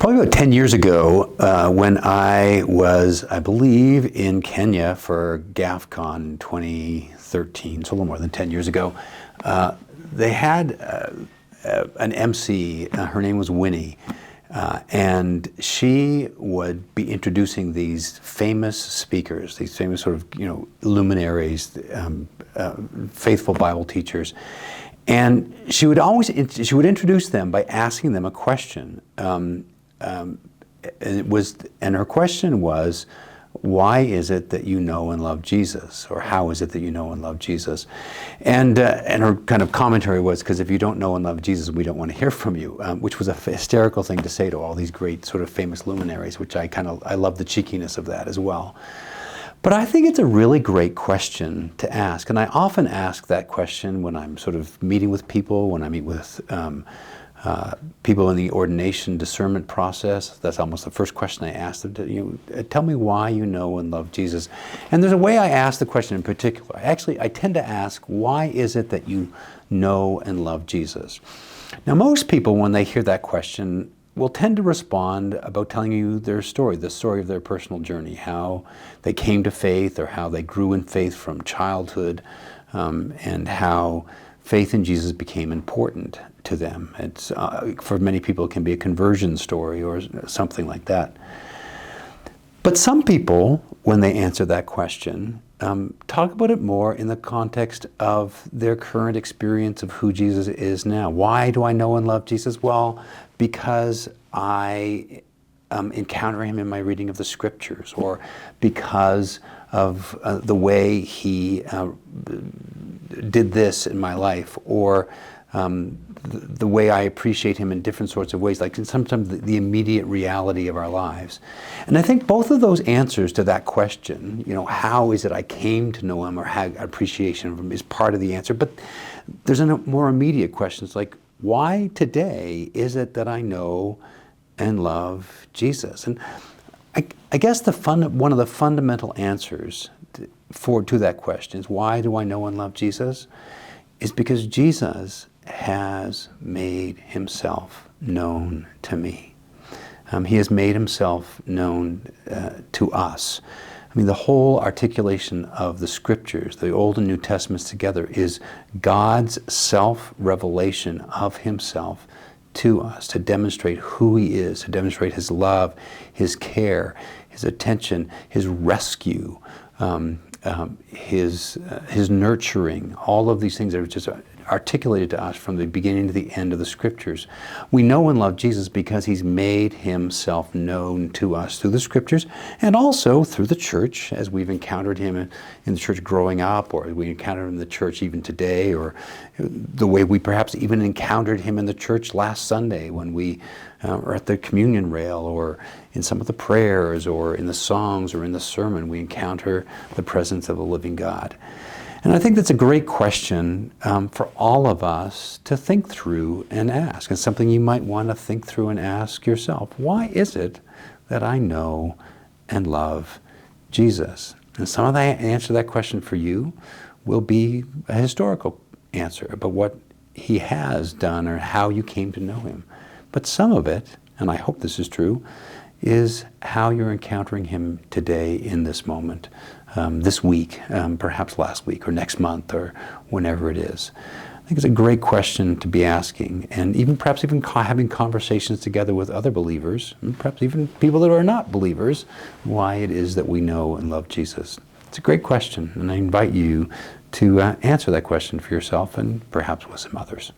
Probably about 10 years ago, when I was, I believe, in Kenya for GAFCON 2013, so a little more than 10 years ago, they had an MC, her name was Winnie, and she would be introducing these famous speakers, these famous sort of, luminaries, faithful Bible teachers. And she would introduce them by asking them a question. And her question was, why is it that you know and love Jesus? Or how is it that you know and love Jesus? And her kind of commentary was, because if you don't know and love Jesus, we don't want to hear from you, which was a hysterical thing to say to all these great sort of famous luminaries, which I love the cheekiness of that as well. But I think it's a really great question to ask. And I often ask that question when I'm sort of meeting with people, when I meet with people in the ordination discernment process. That's almost the first question I ask them to, tell me why you know and love Jesus. And there's a way I ask the question in particular. I tend to ask, why is it that you know and love Jesus? Now, most people, when they hear that question, will tend to respond about telling you their story, the story of their personal journey, how they came to faith or how they grew in faith from childhood, and how faith in Jesus became important to them. It's for many people, it can be a conversion story or something like that. But some people, when they answer that question, talk about it more in the context of their current experience of who Jesus is now. Why do I know and love Jesus? Well, because I encounter him in my reading of the scriptures, or because of the way he did this in my life, or the way I appreciate him in different sorts of ways, like sometimes the immediate reality of our lives. And I think both of those answers to that question, how is it I came to know him or had appreciation of him, is part of the answer. But there's a more immediate question. It's like, why today is it that I know and love Jesus? And I guess one of the fundamental answers to that question is, why do I know and love Jesus? Is because Jesus has made himself known to me. He has made himself known to us. I mean, the whole articulation of the scriptures, the Old and New Testaments together, is God's self-revelation of himself to us, to demonstrate who he is, to demonstrate his love, his care, his attention, his rescue, his nurturing. All of these things are just articulated to us from the beginning to the end of the scriptures. We know and love Jesus because he's made himself known to us through the scriptures, and also through the church, as we've encountered him in the church growing up, or we encounter him in the church even today, or the way we perhaps even encountered him in the church last Sunday when we are at the communion rail, or in some of the prayers, or in the songs, or in the sermon. We encounter the presence of a living God. And I think that's a great question for all of us to think through and ask. It's something you might want to think through and ask yourself. Why is it that I know and love Jesus? And some of the answer to that question for you will be a historical answer about what he has done or how you came to know him. But some of it, and I hope this is true, is how you're encountering him today in this moment. This week, perhaps last week, or next month, or whenever it is. I think it's a great question to be asking, and perhaps even having conversations together with other believers, and perhaps even people that are not believers, why it is that we know and love Jesus. It's a great question, and I invite you to answer that question for yourself and perhaps with some others.